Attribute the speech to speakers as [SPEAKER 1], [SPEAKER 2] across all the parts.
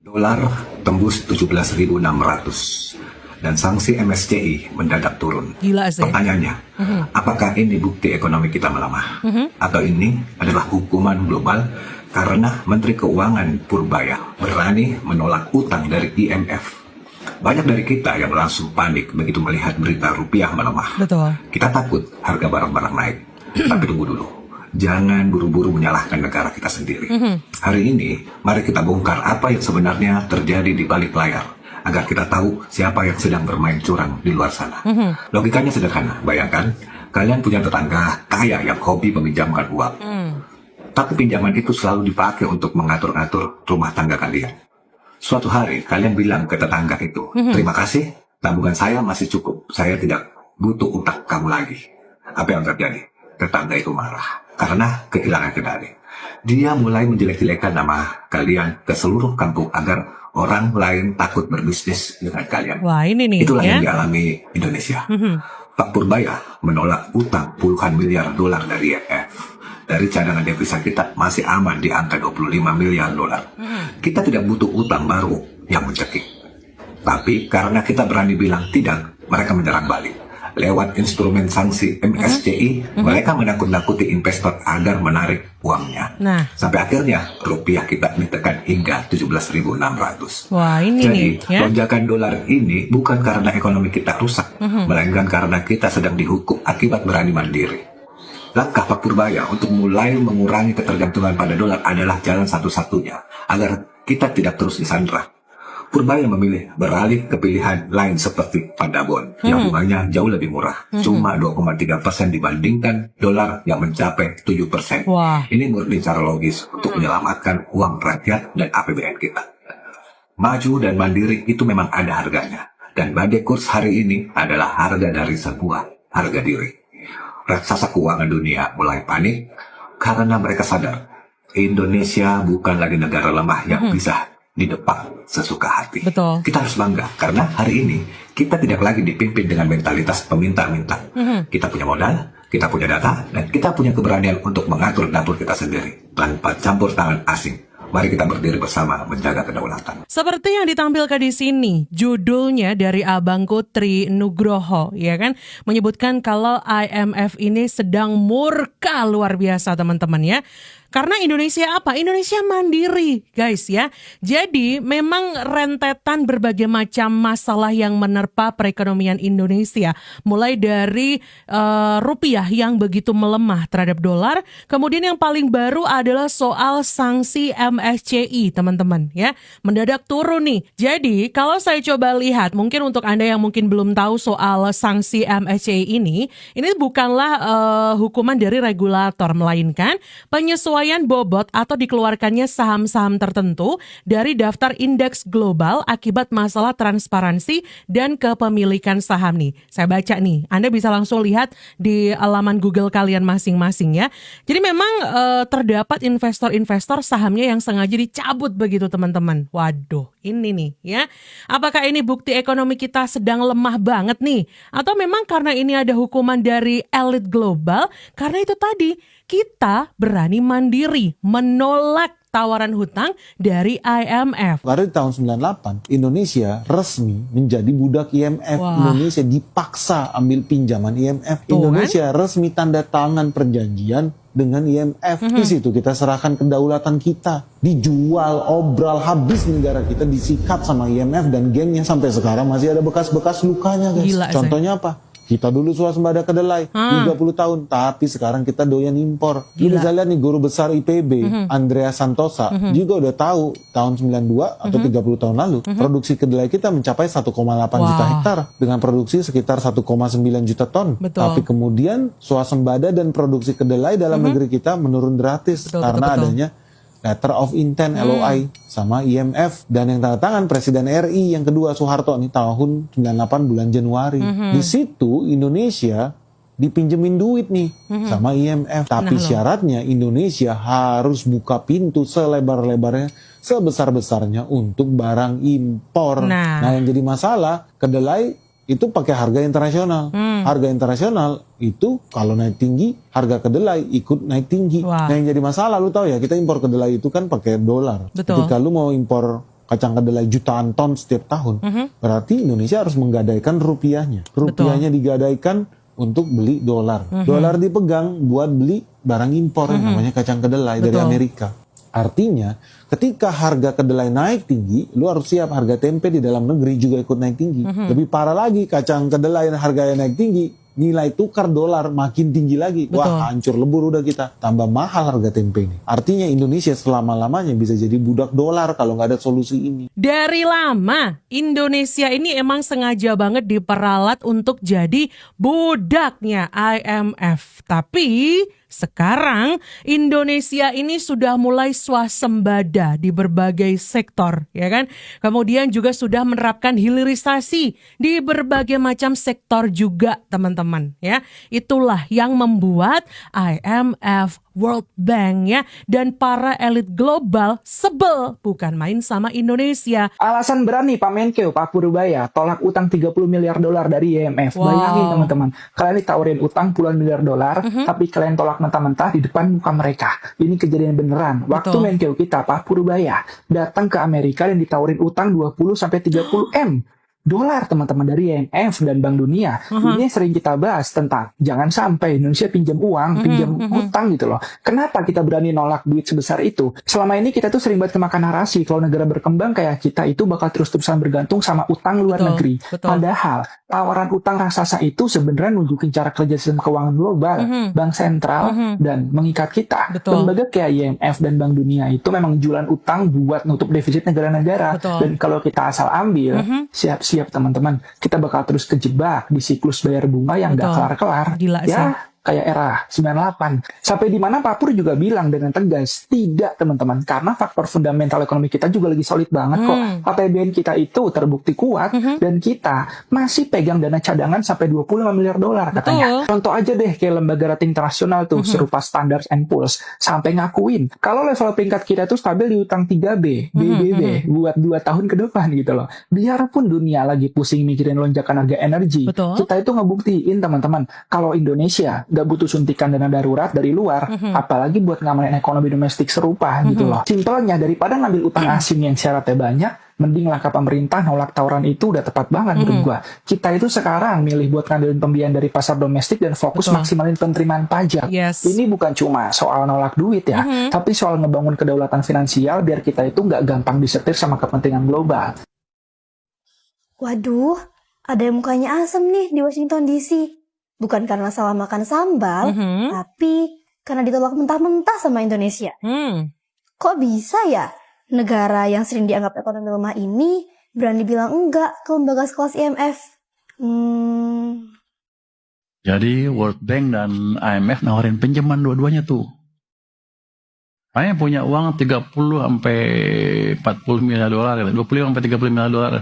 [SPEAKER 1] Dolar tembus 17.600 dan sanksi MSCI mendadak turun.
[SPEAKER 2] Gila sih.
[SPEAKER 1] Pertanyaannya, apakah ini bukti ekonomi kita melemah? Atau ini adalah hukuman global karena Menteri Keuangan Purbaya berani menolak utang dari IMF? Banyak dari kita yang langsung panik begitu melihat berita rupiah melemah.
[SPEAKER 2] Betul.
[SPEAKER 1] Kita takut harga barang-barang naik. Tapi tunggu dulu. Jangan buru-buru menyalahkan negara kita sendiri. Hari ini, mari kita bongkar apa yang sebenarnya terjadi di balik layar, agar kita tahu siapa yang sedang bermain curang di luar sana. Logikanya sederhana. Bayangkan, kalian punya tetangga kaya yang hobi meminjamkan uang. Tapi pinjaman itu selalu dipakai untuk mengatur-ngatur rumah tangga kalian. Suatu hari, kalian bilang ke tetangga itu, terima kasih, tabungan saya masih cukup. Saya tidak butuh utang kamu lagi. Apa yang terjadi? Tetangga itu marah karena kehilangan kendali. Dia mulai menjelek-jelekan nama kalian ke seluruh kampung agar orang lain takut berbisnis dengan kalian.
[SPEAKER 2] Wah, ini nih
[SPEAKER 1] Itulah
[SPEAKER 2] ya.
[SPEAKER 1] yang dialami Indonesia. Pak Purbaya menolak utang puluhan miliar dolar dari IMF. Dari cadangan devisa kita masih aman di angka 25 miliar dolar. Kita tidak butuh utang baru yang mencekik. Tapi karena kita berani bilang tidak, mereka menyerang balik. Lewat instrumen sanksi MSCI, mereka menakut-nakuti investor agar menarik uangnya.
[SPEAKER 2] Nah.
[SPEAKER 1] Sampai akhirnya rupiah kita ditekan hingga 17.600.
[SPEAKER 2] Wah, ini
[SPEAKER 1] Jadi,
[SPEAKER 2] nih ya.
[SPEAKER 1] lonjakan dolar ini bukan karena ekonomi kita rusak, melainkan karena kita sedang dihukum akibat berani mandiri. Langkah Pak Purbaya untuk mulai mengurangi ketergantungan pada dolar adalah jalan satu-satunya agar kita tidak terus disandra. Purbaya memilih beralih ke pilihan lain seperti Pandabon yang bunganya jauh lebih murah, cuma 2,3% dibandingkan dolar yang mencapai 7%.
[SPEAKER 2] Wah.
[SPEAKER 1] Ini murni cara logis untuk menyelamatkan uang rakyat dan APBN kita. Maju dan mandiri itu memang ada harganya, dan badai kurs hari ini adalah harga dari sebuah harga diri. Raksasa keuangan dunia mulai panik karena mereka sadar Indonesia bukan lagi negara lemah yang bisa didepak sesuka hati.
[SPEAKER 2] Betul.
[SPEAKER 1] Kita harus bangga karena hari ini kita tidak lagi dipimpin dengan mentalitas peminta-minta. Kita punya modal, kita punya data, dan kita punya keberanian untuk mengatur dapur kita sendiri tanpa campur tangan asing. Mari kita berdiri bersama menjaga kedaulatan.
[SPEAKER 2] Seperti yang ditampilkan di sini, judulnya dari Abangku Tri Nugroho, ya kan, menyebutkan kalau IMF ini sedang murka luar biasa, teman-teman ya. Karena Indonesia apa? Indonesia mandiri, guys ya. Jadi memang rentetan berbagai macam masalah yang menerpa perekonomian Indonesia. Mulai dari rupiah yang begitu melemah terhadap dolar. Kemudian yang paling baru adalah soal sanksi MSCI, teman-teman ya. Mendadak turun nih. Jadi kalau saya coba lihat, mungkin untuk Anda yang mungkin belum tahu soal sanksi MSCI ini bukanlah hukuman dari regulator, melainkan penyesuaian bobot atau dikeluarkannya saham-saham tertentu dari daftar indeks global akibat masalah transparansi dan kepemilikan saham nih. Saya baca nih, Anda bisa langsung lihat di alaman Google kalian masing-masing ya. Jadi memang terdapat investor-investor sahamnya yang sengaja dicabut begitu, teman-teman. Waduh, ini nih ya. Apakah ini bukti ekonomi kita sedang lemah banget nih? Atau memang karena ini ada hukuman dari elit global? Karena itu tadi, kita berani mandiri menolak tawaran hutang dari IMF.
[SPEAKER 3] Karena di tahun 98, Indonesia resmi menjadi budak IMF.
[SPEAKER 2] Wah.
[SPEAKER 3] Indonesia dipaksa ambil pinjaman IMF.
[SPEAKER 2] Tuh,
[SPEAKER 3] Indonesia resmi tanda tangan perjanjian dengan IMF. Di situ kita serahkan kedaulatan kita. Dijual, obral, habis negara kita disikat sama IMF dan gengnya. Sampai sekarang masih ada bekas-bekas lukanya, guys.
[SPEAKER 2] Gila,
[SPEAKER 3] Contohnya apa? Kita dulu swasembada kedelai 30 tahun, tapi sekarang kita doyan impor. Lu bisa lihat nih guru besar IPB, Andrea Santosa, juga udah tahu tahun 92 atau 30 tahun lalu, produksi kedelai kita mencapai 1,8 juta hektar dengan produksi sekitar 1,9 juta ton.
[SPEAKER 2] Betul.
[SPEAKER 3] Tapi kemudian swasembada dan produksi kedelai dalam negeri kita menurun drastis karena adanya Letter of Intent LOI sama IMF dan yang tanda tangan Presiden RI yang kedua Soeharto nih tahun 98 bulan Januari. Di situ Indonesia dipinjemin duit nih sama IMF. Tapi syaratnya Indonesia harus buka pintu selebar-lebarnya, sebesar-besarnya untuk barang impor. Nah, yang jadi masalah kedelai itu pakai harga internasional. Harga internasional itu kalau naik tinggi, harga kedelai ikut naik tinggi.
[SPEAKER 2] Wah.
[SPEAKER 3] Nah yang jadi masalah, lu tahu ya, kita impor kedelai itu kan pakai dolar.
[SPEAKER 2] Betul.
[SPEAKER 3] Ketika lu mau impor kacang kedelai jutaan ton setiap tahun, berarti Indonesia harus menggadaikan rupiahnya. Rupiahnya digadaikan untuk beli dolar. Dolar dipegang buat beli barang impor yang namanya kacang kedelai dari Amerika. Artinya, ketika harga kedelai naik tinggi, lu harus siap harga tempe di dalam negeri juga ikut naik tinggi. Lebih parah lagi, kacang kedelai harganya naik tinggi, nilai tukar dolar makin tinggi lagi. Wah, hancur lebur udah kita. Tambah mahal harga tempe ini. Artinya Indonesia selama-lamanya bisa jadi budak dolar kalau nggak ada solusi ini.
[SPEAKER 2] Dari lama, Indonesia ini emang sengaja banget diperalat untuk jadi budaknya IMF. Tapi sekarang Indonesia ini sudah mulai swasembada di berbagai sektor, ya kan? Kemudian juga sudah menerapkan hilirisasi di berbagai macam sektor juga, teman-teman, ya. Itulah yang membuat IMF, World Bank, ya, dan para elit global sebel bukan main sama Indonesia.
[SPEAKER 4] Alasan berani Pak Menkeu, Pak Purbaya, tolak utang 30 miliar dolar dari IMF. Bayangin teman-teman, kalian ditawarin utang puluhan miliar dolar, tapi kalian tolak mentah-mentah di depan muka mereka. Ini kejadian beneran. Waktu Menkeu kita, Pak Purbaya, datang ke Amerika dan ditawarin utang 20-30 M. Dolar teman-teman dari IMF dan Bank Dunia. Ini sering kita bahas tentang jangan sampai Indonesia pinjam uang, pinjam utang gitu loh. Kenapa kita berani nolak duit sebesar itu? Selama ini kita tuh sering banget kemakan narasi kalau negara berkembang kayak kita itu bakal terus-terusan bergantung sama utang luar negeri. Padahal tawaran utang raksasa itu sebenarnya nunjukin cara kerja sistem keuangan global, bank sentral, dan mengikat kita. Lembaga kayak IMF dan Bank Dunia itu memang jualan utang buat nutup defisit negara-negara. Dan kalau kita asal ambil, siap-siap teman-teman, kita bakal terus kejebak di siklus bayar bunga yang gak kelar-kelar. Ya, kayak era 98. Sampai di mana Pak Pur juga bilang dengan tegas, tidak teman-teman, karena faktor fundamental ekonomi kita juga lagi solid banget kok. APBN kita itu terbukti kuat dan kita masih pegang dana cadangan sampai 25 miliar dolar katanya. Contoh aja deh kayak lembaga rating internasional tuh serupa Standard & Poor's sampai ngakuin kalau level peringkat kita tuh stabil di utang 3B, BBB buat 2 tahun ke depan gitu loh. Biarpun dunia lagi pusing mikirin lonjakan harga energi, kita itu ngebuktiin teman-teman kalau Indonesia gak butuh suntikan dana darurat dari luar, apalagi buat ngamanin ekonomi domestik serupa gitu loh. Simpelnya, daripada ngambil utang asing yang syaratnya banyak, mending langkah pemerintah nolak tawaran itu udah tepat banget menurut gua. Kita itu sekarang milih buat ngandelin pembiayaan dari pasar domestik dan fokus maksimalin penerimaan pajak. Ini bukan cuma soal nolak duit ya, tapi soal ngebangun kedaulatan finansial biar kita itu nggak gampang disetir sama kepentingan global.
[SPEAKER 5] Waduh, ada yang mukanya asem nih di Washington DC. Bukan karena salah makan sambal, tapi karena ditolak mentah-mentah sama Indonesia. Kok bisa ya negara yang sering dianggap ekonomi lemah ini berani bilang enggak ke lembaga sekelas IMF?
[SPEAKER 6] Jadi World Bank dan IMF nawarin pinjaman dua-duanya tuh. Saya punya uang 30 sampai 40 miliar dolar, 25 sampai 30 miliar dolar.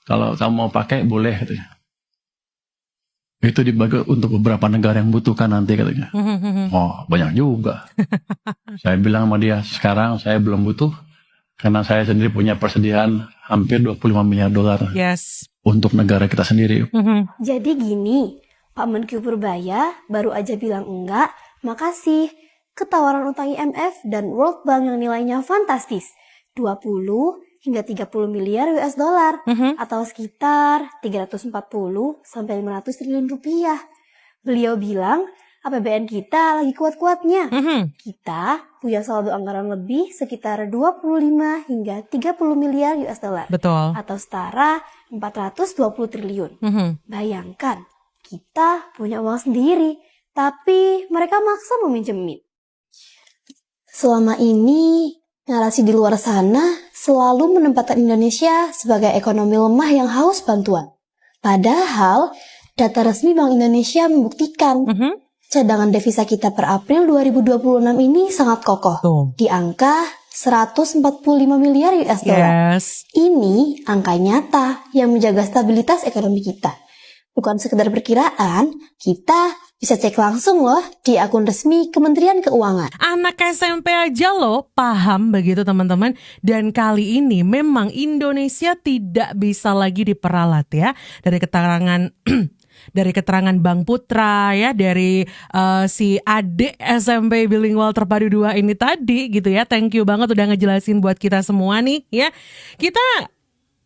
[SPEAKER 6] Kalau kamu mau pakai boleh katanya. Itu dibagi untuk beberapa negara yang butuhkan nanti katanya. Oh, banyak juga. Saya bilang sama dia, sekarang saya belum butuh karena saya sendiri punya persediaan hampir 25 miliar dolar untuk negara kita sendiri.
[SPEAKER 5] Jadi gini, Pak Menkeu Purbaya baru aja bilang enggak, makasih ke tawaran utang IMF dan World Bank yang nilainya fantastis, 20 hingga 30 miliar US dollar atau sekitar 340 sampai 500 triliun rupiah. Beliau bilang APBN kita lagi kuat-kuatnya. Kita punya saldo anggaran lebih sekitar 25 hingga 30 miliar US dollar. Atau setara 420 triliun. Bayangkan, kita punya uang sendiri, tapi mereka maksa meminjemin. Selama ini, narasi di luar sana selalu menempatkan Indonesia sebagai ekonomi lemah yang haus bantuan. Padahal, data resmi Bank Indonesia membuktikan cadangan devisa kita per April 2026 ini sangat kokoh. Di angka 145 miliar US dollar. Ini angka nyata yang menjaga stabilitas ekonomi kita. Bukan sekedar perkiraan, kita bisa cek langsung loh di akun resmi Kementerian Keuangan.
[SPEAKER 2] Anak SMP aja loh paham begitu teman-teman. Dan kali ini memang Indonesia tidak bisa lagi diperalat ya. Dari keterangan dari keterangan Bang Putra ya, dari si adik SMP bilingual terpadu 2 ini tadi gitu ya. Thank you banget udah ngejelasin buat kita semua nih ya. Kita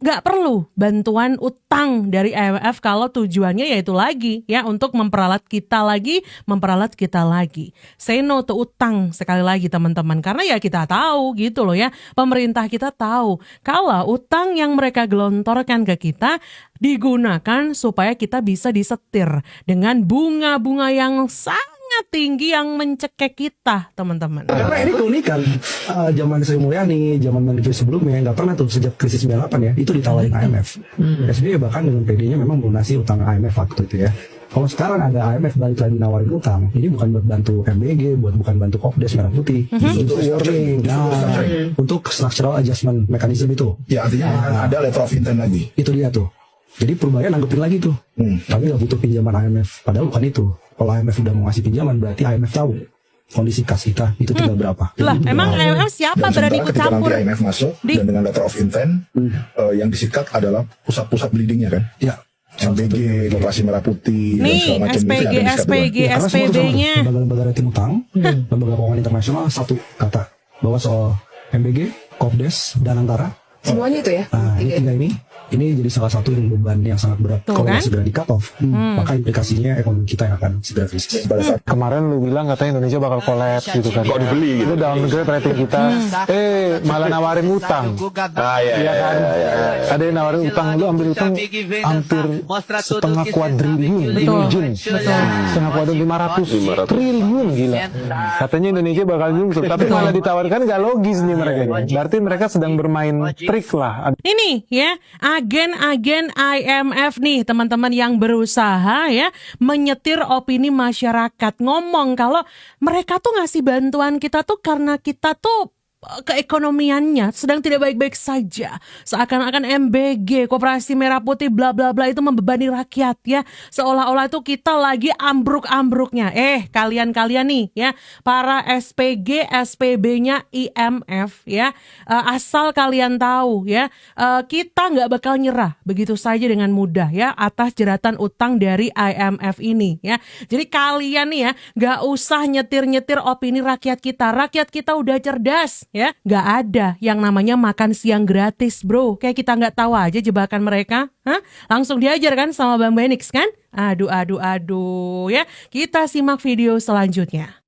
[SPEAKER 2] nggak perlu bantuan utang dari IMF kalau tujuannya yaitu lagi ya untuk memperalat kita lagi. Say no to utang sekali lagi teman-teman, karena ya kita tahu gitu loh ya, pemerintah kita tahu kalau utang yang mereka gelontorkan ke kita digunakan supaya kita bisa disetir dengan bunga-bunga yang sangat tinggi yang mencekik kita teman-teman.
[SPEAKER 7] Karena ini keunikan zaman Sri Mulyani, zaman Menteri sebelumnya nggak pernah tuh sejak krisis 98 ya itu ditawarin IMF. SBY bahkan dengan PD-nya memang melunasi utang IMF waktu itu ya. Kalau sekarang ada IMF balik lagi nawarin utang, ini bukan buat bantu MBG, bukan bantu Kopdes Merah Putih, untuk warning, untuk structural adjustment mechanism itu.
[SPEAKER 8] Ya artinya ada level of intent lagi.
[SPEAKER 7] Itu dia tuh. Jadi perubahannya nanggepin lagi tuh. Tapi nggak butuh pinjaman IMF. Padahal bukan itu. Kalau IMF udah mau ngasih pinjaman, berarti IMF tahu kondisi kas kita itu tinggal berapa.
[SPEAKER 2] Lah, emang IMF siapa berani ikut
[SPEAKER 8] ketika
[SPEAKER 2] campur?
[SPEAKER 8] nanti IMF masuk dan dengan letter of intent, yang disikat adalah pusat-pusat bleedingnya kan.
[SPEAKER 7] Ya.
[SPEAKER 8] MBG, Koperasi Merah Putih, dan
[SPEAKER 2] Nih,
[SPEAKER 8] segala macam itu yang ada disikat duluan.
[SPEAKER 7] Ya, karena semua
[SPEAKER 2] SPG-nya.
[SPEAKER 7] sama. Lembaga rating utang, lembaga keuangan internasional satu kata bahwa soal MBG, Kopdes, dan Antara.
[SPEAKER 9] Semuanya itu ya?
[SPEAKER 7] Nah, ini tiga ini jadi salah satu yang beban yang sangat berat.
[SPEAKER 2] Tuh,
[SPEAKER 7] Kalau
[SPEAKER 2] kan?
[SPEAKER 7] nggak segera di cut off, maka implikasinya ekonomi kita yang akan segera krisis.
[SPEAKER 8] Pada saat
[SPEAKER 3] Kemarin lu bilang katanya Indonesia bakal kolaps gitu kan. Kok dibeli gitu. Lu downgrade rating kita. Malah nawarin utang. Iya kan? Ada yang nawarin utang, lu ambil utang hampir setengah kuadriliun. Imagine. Setengah kuadriliun 500 triliun gila. Katanya Indonesia bakal nyungsep, tapi malah ditawarkan gak logis nih mereka. Berarti mereka sedang bermain trik lah.
[SPEAKER 2] Ini ya, agen-agen IMF nih teman-teman yang berusaha ya menyetir opini masyarakat, ngomong kalau mereka tuh ngasih bantuan kita tuh karena kita tuh keekonomiannya sedang tidak baik-baik saja. Seakan-akan MBG, Koperasi Merah Putih, bla bla bla itu membebani rakyat ya. Seolah-olah itu kita lagi ambruk-ambruknya. Kalian-kalian nih ya, para SPG, SPB-nya IMF ya, asal kalian tahu ya, kita nggak bakal nyerah begitu saja dengan mudah ya atas jeratan utang dari IMF ini ya. Jadi kalian nih ya, nggak usah nyetir-nyetir opini rakyat kita. Rakyat kita udah cerdas. Ya, nggak ada yang namanya makan siang gratis, bro. Kayak kita nggak tahu aja jebakan mereka. Langsung diajar kan sama Bang Benix kan? Aduh ya. Kita simak video selanjutnya.